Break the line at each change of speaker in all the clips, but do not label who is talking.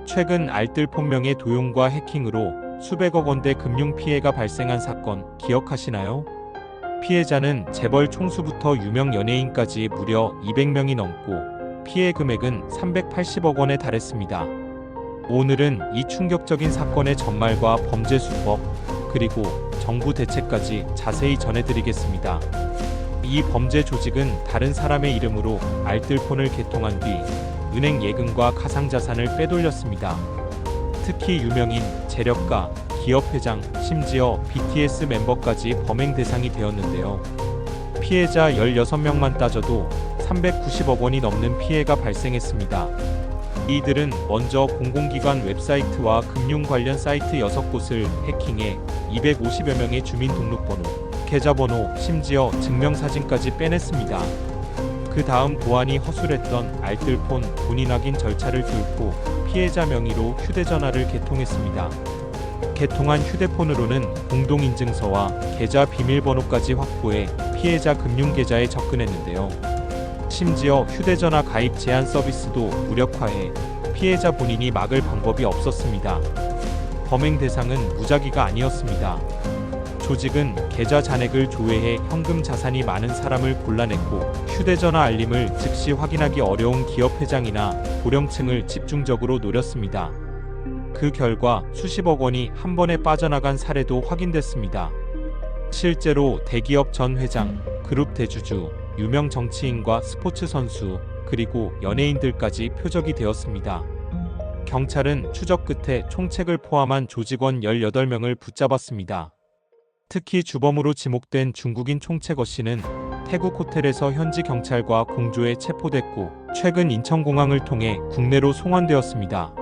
최근 알뜰폰 명의 도용과 해킹으로 수백억 원대 금융 피해가 발생한 사건 기억하시나요? 피해자는 재벌 총수부터 유명 연예인까지 무려 200명이 넘고 피해 금액은 380억 원에 달했습니다. 오늘은 이 충격적인 사건의 전말과 범죄 수법, 그리고 정부 대책까지 자세히 전해드리겠습니다. 이 범죄 조직은 다른 사람의 이름으로 알뜰폰을 개통한 뒤 은행 예금과 가상자산을 빼돌렸습니다. 특히 유명인, 재력가, 기업회장, 심지어 BTS 멤버까지 범행 대상이 되었는데요. 피해자 16명만 따져도 390억 원이 넘는 피해가 발생했습니다. 이들은 먼저 공공기관 웹사이트와 금융 관련 사이트 6곳을 해킹해 250여 명의 주민등록번호, 계좌번호, 심지어 증명사진까지 빼냈습니다. 그 다음 보안이 허술했던 알뜰폰 본인 확인 절차를 뚫고 피해자 명의로 휴대전화를 개통했습니다. 개통한 휴대폰으로는 공동인증서와 계좌 비밀번호까지 확보해 피해자 금융계좌에 접근했는데요. 심지어 휴대전화 가입 제한 서비스도 무력화해 피해자 본인이 막을 방법이 없었습니다. 범행 대상은 무작위가 아니었습니다. 조직은 계좌 잔액을 조회해 현금 자산이 많은 사람을 골라냈고 휴대전화 알림을 즉시 확인하기 어려운 기업 회장이나 고령층을 집중적으로 노렸습니다. 그 결과 수십억 원이 한 번에 빠져나간 사례도 확인됐습니다. 실제로 대기업 전 회장, 그룹 대주주, 유명 정치인과 스포츠 선수, 그리고 연예인들까지 표적이 되었습니다. 경찰은 추적 끝에 총책을 포함한 조직원 18명을 붙잡았습니다. 특히 주범으로 지목된 중국인 총책 씨는 태국 호텔에서 현지 경찰과 공조에 체포됐고 최근 인천공항을 통해 국내로 송환되었습니다.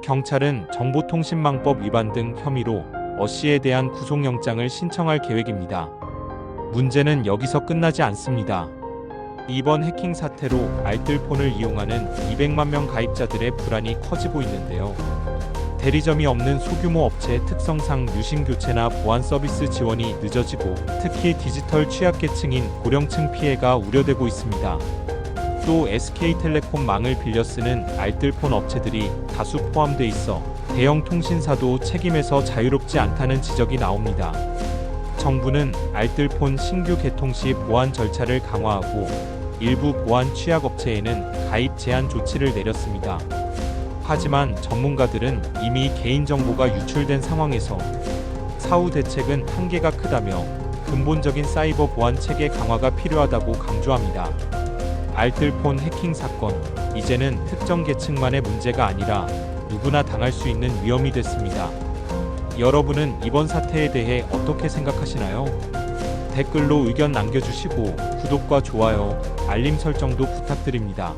경찰은 정보통신망법 위반 등 혐의로 씨에 대한 구속영장을 신청할 계획입니다. 문제는 여기서 끝나지 않습니다. 이번 해킹 사태로 알뜰폰을 이용하는 200만 명 가입자들의 불안이 커지고 있는데요. 대리점이 없는 소규모 업체의 특성상 유심 교체나 보안 서비스 지원이 늦어지고 특히 디지털 취약계층인 고령층 피해가 우려되고 있습니다. 또 SK텔레콤 망을 빌려 쓰는 알뜰폰 업체들이 다수 포함돼 있어 대형 통신사도 책임에서 자유롭지 않다는 지적이 나옵니다. 정부는 알뜰폰 신규 개통 시 보안 절차를 강화하고 일부 보안 취약업체에는 가입 제한 조치를 내렸습니다. 하지만 전문가들은 이미 개인정보가 유출된 상황에서 사후 대책은 한계가 크다며 근본적인 사이버 보안 체계 강화가 필요하다고 강조합니다. 알뜰폰 해킹 사건, 이제는 특정 계층만의 문제가 아니라 누구나 당할 수 있는 위험이 됐습니다. 여러분은 이번 사태에 대해 어떻게 생각하시나요? 댓글로 의견 남겨주시고 구독과 좋아요, 알림 설정도 부탁드립니다.